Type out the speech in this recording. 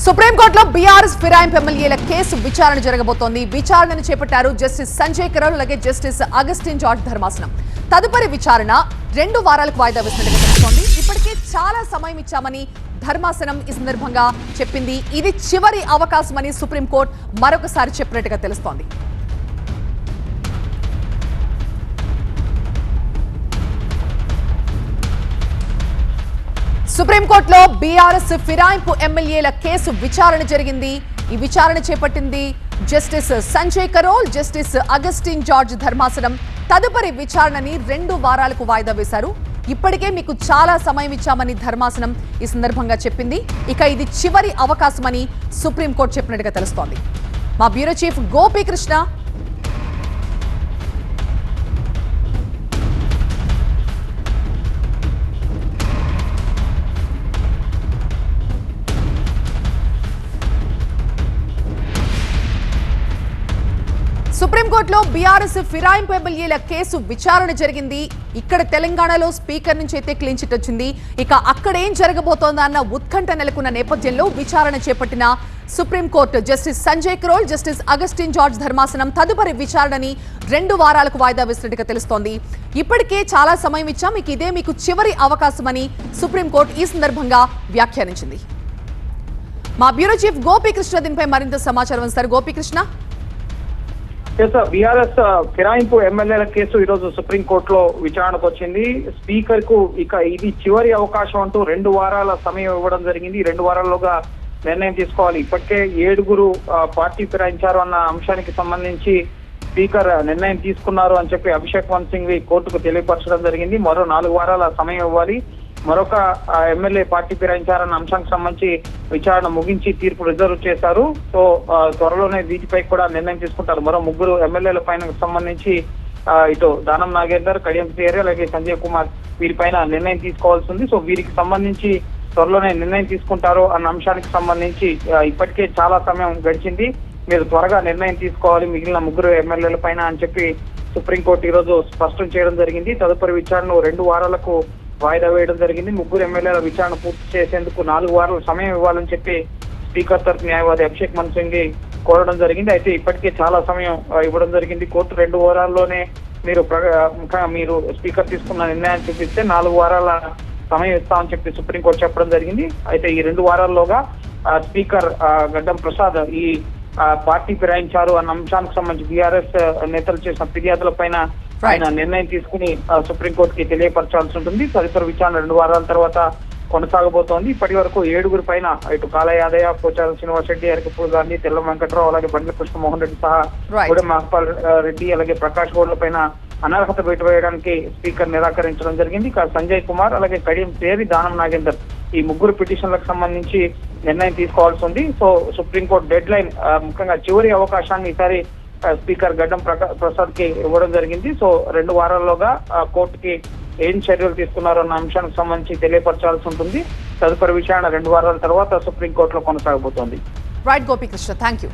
సుప్రీంకోర్టులో బీఆర్ఎస్ ఫిరాయింపు ఎమ్మెల్యేల కేసు విచారణ జరగబోతోంది. విచారణను చేపట్టారు జస్టిస్ సంజయ్ కరోల్ అలాగే జస్టిస్ అగస్టిన్ జార్జ్ ధర్మాసనం. తదుపరి విచారణ 2 వారాలకు వాయిదా వేసినట్టుగా తెలుస్తోంది. ఇప్పటికే చాలా సమయం ఇచ్చామని ధర్మాసనం ఈ సందర్భంగా చెప్పింది. ఇది చివరి అవకాశమని సుప్రీంకోర్టు మరొకసారి చెప్పినట్టుగా తెలుస్తోంది. సుప్రీంకోర్టులో బీఆర్ఎస్ ఫిరాయింపు ఎమ్మెల్యేల కేసు విచారణ జరిగింది. ఈ విచారణ చేపట్టింది జస్టిస్ సంజయ్ కరోల్, జస్టిస్ అగస్టిన్ జార్జ్ ధర్మాసనం. తదుపరి విచారణని 2 వారాలకు వాయిదా వేశారు. ఇప్పటికే మీకు చాలా సమయం ఇచ్చామని ధర్మాసనం ఈ సందర్భంగా చెప్పింది. ఇక ఇది చివరి అవకాశమని సుప్రీంకోర్టు చెప్పినట్టుగా తెలుస్తోంది. మా బ్యూరో చీఫ్ గోపీకృష్ణ సుప్రీంకోర్టులో బీఆర్ఎస్ ఫిరాయింపు ఎమ్మెల్యేల కేసు విచారణ జరిగింది. ఇక్కడ తెలంగాణలో స్పీకర్ నుంచి అయితే క్లీన్ చిట్ వచ్చింది. ఇక అక్కడేం జరగబోతోందా అన్న ఉత్కంఠ నెలకొన్న నేపథ్యంలో విచారణ చేపట్టిన Supreme Court Justice Sanjay Karol, Justice Augustine George ధర్మాసనం తదుపరి విచారణని 2 వారాలకు వాయిదా వేసినట్టుగా తెలుస్తోంది. ఇప్పటికే చాలా సమయం ఇచ్చాం, ఇదే మీకు చివరి అవకాశమని సుప్రీంకోర్టు ఈ సందర్భంగా వ్యాఖ్యానించింది. మా బ్యూరో చీఫ్ గోపీకృష్ణ దీనిపై మరింత సమాచారం ఇస్తారు. గోపీకృష్ణ, బీఆర్ఎస్ ఫిరాయింపు ఎమ్మెల్యేల కేసు ఈ రోజు సుప్రీంకోర్టులో విచారణకు వచ్చింది. స్పీకర్ కు ఇక ఇది చివరి అవకాశం అంటూ 2 వారాల సమయం ఇవ్వడం జరిగింది. 2 వారాల్లోగా నిర్ణయం తీసుకోవాలి. ఇప్పటికే 7 పార్టీ ఫిరాయించారు అన్న అంశానికి సంబంధించి స్పీకర్ నిర్ణయం తీసుకున్నారు అని చెప్పి అభిషేక్ మను సింఘ్వి కోర్టుకు తెలియపరచడం జరిగింది. మరో 4 వారాల సమయం ఇవ్వాలి. మరొక ఎమ్మెల్యే పార్టీ ఫిరాయించారన్న అంశానికి సంబంధించి విచారణ ముగించి తీర్పు రిజర్వ్ చేశారు. సో త్వరలోనే వీటిపై కూడా నిర్ణయం తీసుకుంటారు. మరో 3 ఎమ్మెల్యేల పైన సంబంధించి ఇటు దానం నాగేందర్, కడియం శ్రీహరి అలాగే సంజయ్ కుమార్ వీరిపైన నిర్ణయం తీసుకోవాల్సి ఉంది. సో వీరికి సంబంధించి త్వరలోనే నిర్ణయం తీసుకుంటారు అన్న అంశానికి సంబంధించి ఇప్పటికే చాలా సమయం గడిచింది. మీరు త్వరగా నిర్ణయం తీసుకోవాలి మిగిలిన 3 ఎమ్మెల్యేల పైన అని చెప్పి సుప్రీంకోర్టు ఈ రోజు స్పష్టం చేయడం జరిగింది. తదుపరి విచారణ 2 వారాలకు వాయిదా వేయడం జరిగింది. 3 ఎమ్మెల్యేల విచారణ పూర్తి చేసేందుకు 4 వారాల సమయం ఇవ్వాలని చెప్పి స్పీకర్ తరఫు న్యాయవాది అభిషేక్ మను సింఘ్వి కోరడం జరిగింది. అయితే ఇప్పటికే చాలా సమయం ఇవ్వడం జరిగింది. కోర్టు 2 వారాల్లోనే మీరు స్పీకర్ తీసుకున్న నిర్ణయాన్ని చూపిస్తే 4 వారాల సమయం ఇస్తామని చెప్పి సుప్రీంకోర్టు చెప్పడం జరిగింది. అయితే ఈ 2 వారాల్లోగా స్పీకర్ గడ్డం ప్రసాద్ ఈ పార్టీ ఫిరాయించారు అన్న అంశానికి సంబంధించి బీఆర్ఎస్ నేతలు చేసిన ఫిర్యాదుల పైన ఆయన నిర్ణయం తీసుకుని సుప్రీంకోర్టుకి తెలియపరచాల్సి ఉంటుంది. తదుపరి విచారణ 2 వారాల తర్వాత కొనసాగబోతోంది. ఇప్పటి వరకు 7 పైన ఇటు కాళ యాదయ్య, పోచారం శ్రీనివాస్ రెడ్డి, అరకపూడి గాంధీ, తెల్ల వెంకట్రావు అలాగే బండ్ల కృష్ణమోహన్ రెడ్డి సహా గూడెం మహపాల్ రెడ్డి అలాగే ప్రకాష్ గౌడ్ల పైన అనర్హత బయట వేయడానికి స్పీకర్ నిరాకరించడం జరిగింది. సంజయ్ కుమార్ అలాగే కడియం శ్రీహరి, దానం నాగేందర్ ఈ 3 పిటిషన్లకు సంబంధించి నిర్ణయం తీసుకోవాల్సి ఉంది. సో సుప్రీంకోర్టు డెడ్ లైన్ ముఖ్యంగా చివరి అవకాశాన్ని ఈసారి స్పీకర్ గడ్డం ప్రసాద్ కి ఇవ్వడం జరిగింది. సో 2 వారాల్లోగా కోర్టుకి ఏం చర్యలు తీసుకున్నారో అన్న అంశానికి సంబంధించి తెలియపరచాల్సి ఉంటుంది. తదుపరి విచారణ 2 వారాల తర్వాత సుప్రీంకోర్టులో కొనసాగబోతోంది. Right Gopikrishna, thank you.